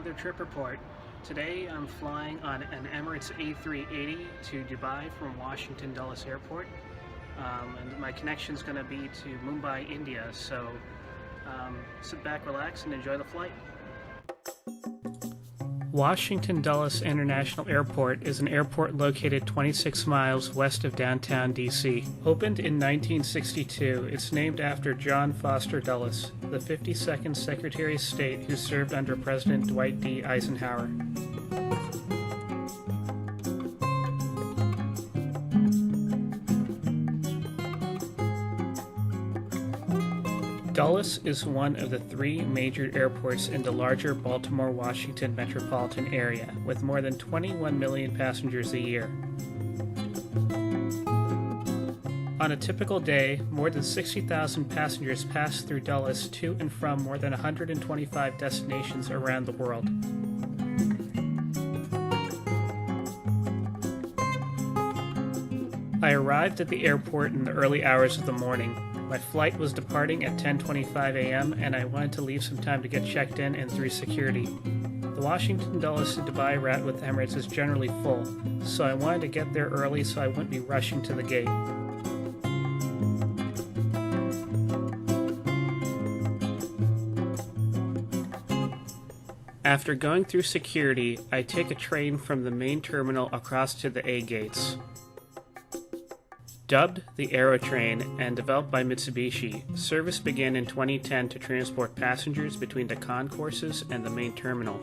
another trip report. Today I'm flying on an Emirates A380 to Dubai from Washington Dulles Airport. And my connection is going to be to Mumbai, India, so sit back, relax, and enjoy the flight. Washington Dulles International Airport is an airport located 26 miles west of downtown DC. Opened in 1962, it's named after John Foster Dulles, the 52nd Secretary of State who served under President Dwight D. Eisenhower. Dulles is one of the three major airports in the larger Baltimore-Washington metropolitan area, with more than 21 million passengers a year. On a typical day, more than 60,000 passengers pass through Dulles to and from more than 125 destinations around the world. I arrived at the airport in the early hours of the morning. My flight was departing at 10:25 a.m. and I wanted to leave some time to get checked in and through security. The Washington Dulles to Dubai route with Emirates is generally full, so I wanted to get there early so I wouldn't be rushing to the gate. After going through security, I take a train from the main terminal across to the A gates. Dubbed the Aero Train and developed by Mitsubishi, service began in 2010 to transport passengers between the concourses and the main terminal.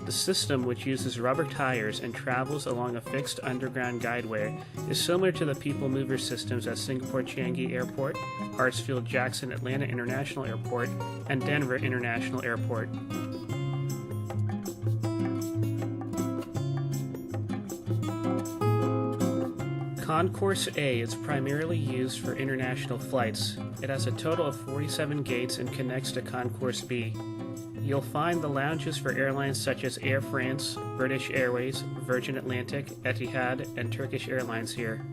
The system, which uses rubber tires and travels along a fixed underground guideway, is similar to the people mover systems at Singapore Changi Airport, Hartsfield-Jackson Atlanta International Airport, and Denver International Airport. Concourse A is primarily used for international flights. It has a total of 47 gates and connects to Concourse B. You'll find the lounges for airlines such as Air France, British Airways, Virgin Atlantic, Etihad, and Turkish Airlines here.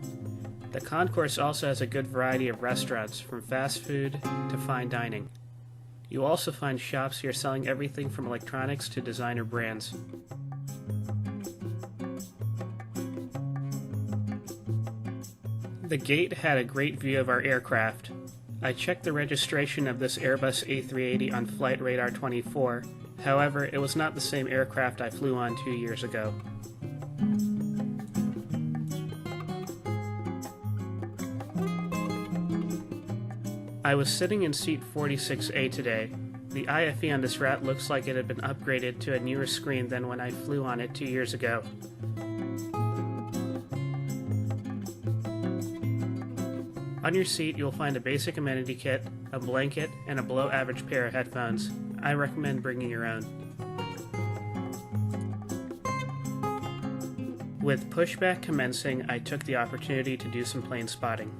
The Concourse also has a good variety of restaurants, from fast food to fine dining. You'll also find shops here selling everything from electronics to designer brands. The gate had a great view of our aircraft. I checked the registration of this Airbus A380 on Flight Radar 24, however, it was not the same aircraft I flew on 2 years ago. I was sitting in seat 46A today. The IFE on this route looks like it had been upgraded to a newer screen than when I flew on it 2 years ago. On your seat, you'll find a basic amenity kit, a blanket, and a below-average pair of headphones. I recommend bringing your own. With pushback commencing, I took the opportunity to do some plane spotting.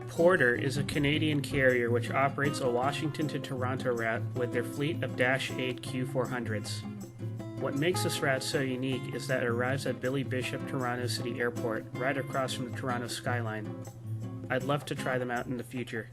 Porter is a Canadian carrier which operates a Washington to Toronto route with their fleet of Dash 8 Q400s. What makes this route so unique is that it arrives at Billy Bishop Toronto City Airport, right across from the Toronto skyline. I'd love to try them out in the future.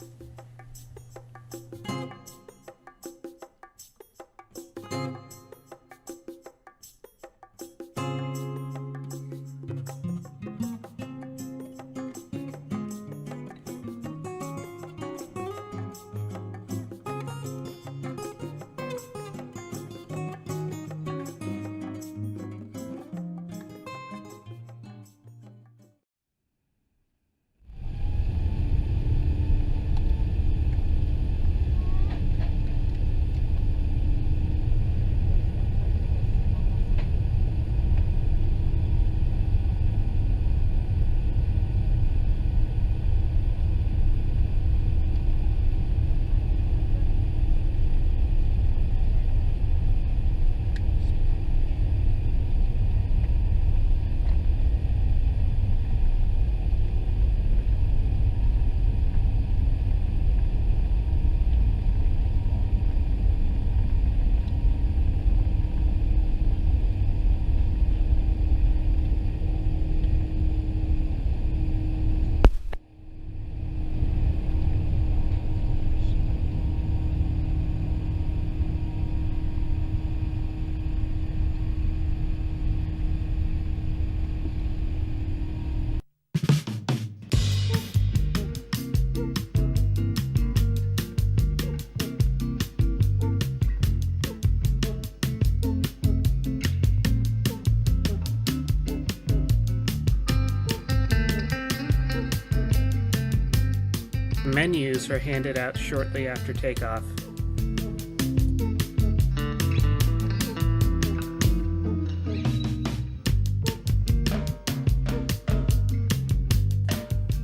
menus are handed out shortly after takeoff.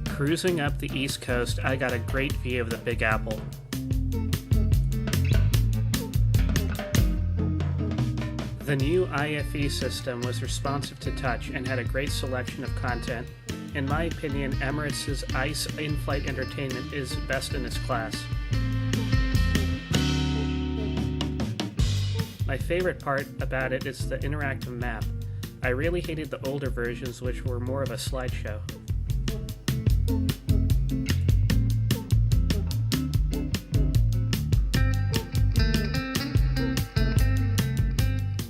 Cruising up the East Coast, I got a great view of the Big Apple. The new IFE system was responsive to touch and had a great selection of content. In my opinion, Emirates' ICE in-flight entertainment is best in its class. My favorite part about it is the interactive map. I really hated the older versions, which were more of a slideshow.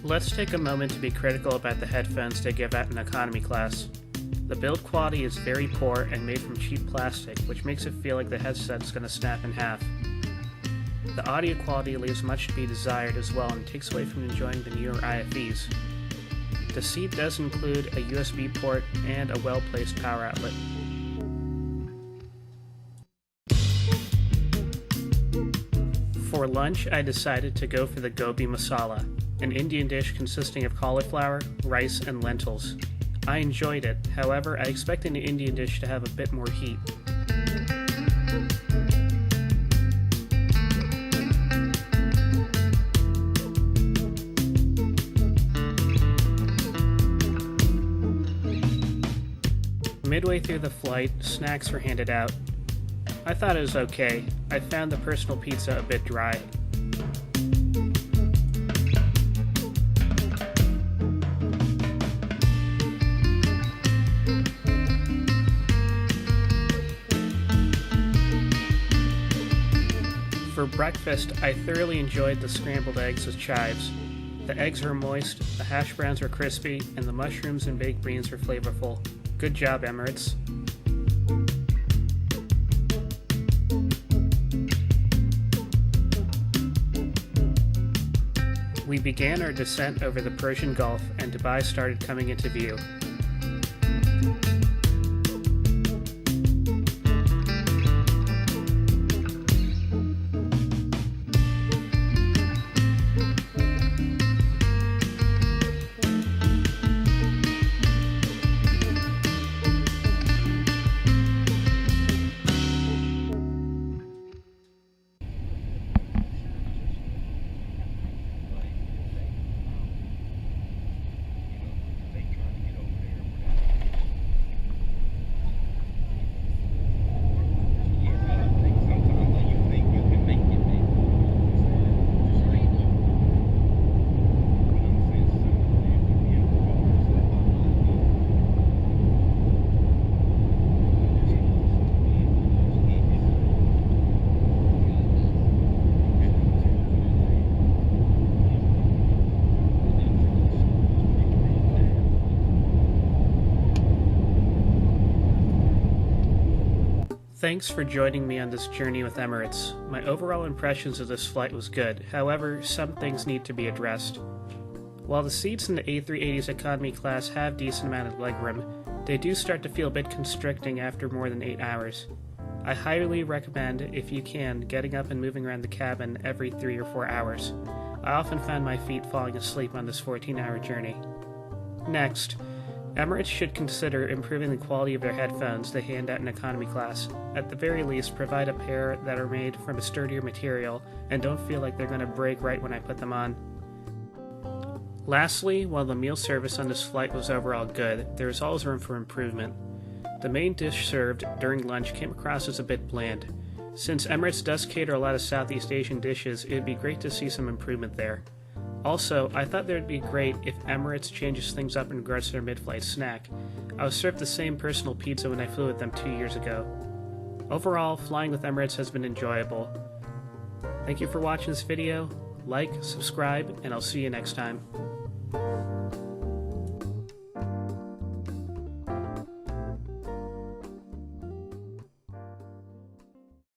Let's take a moment to be critical about the headphones they give out in economy class. The build quality is very poor and made from cheap plastic, which makes it feel like the headset's going to snap in half. The audio quality leaves much to be desired as well and takes away from enjoying the newer IFEs. The seat does include a USB port and a well-placed power outlet. For lunch, I decided to go for the gobi masala, an Indian dish consisting of cauliflower, rice, and lentils. I enjoyed it, however, I expected an Indian dish to have a bit more heat. Midway through the flight, snacks were handed out. I thought it was okay. I found the personal pizza a bit dry. For breakfast, I thoroughly enjoyed the scrambled eggs with chives. The eggs were moist, the hash browns were crispy, and the mushrooms and baked beans were flavorful. Good job, Emirates. We began our descent over the Persian Gulf, and Dubai started coming into view. Thanks for joining me on this journey with Emirates. My overall impressions of this flight was good, however, some things need to be addressed. While the seats in the A380's economy class have decent amount of legroom, they do start to feel a bit constricting after more than 8 hours. I highly recommend, if you can, getting up and moving around the cabin every 3 or 4 hours. I often found my feet falling asleep on this 14-hour journey. Next, Emirates should consider improving the quality of their headphones they hand out in economy class. At the very least, provide a pair that are made from a sturdier material and don't feel like they're going to break right when I put them on. Lastly, while the meal service on this flight was overall good, there is always room for improvement. The main dish served during lunch came across as a bit bland. Since Emirates does cater a lot of Southeast Asian dishes, it would be great to see some improvement there. Also, I thought that it would be great if Emirates changes things up in regards to their mid-flight snack. I was served the same personal pizza when I flew with them 2 years ago. Overall, flying with Emirates has been enjoyable. Thank you for watching this video. Like, subscribe, and I'll see you next time.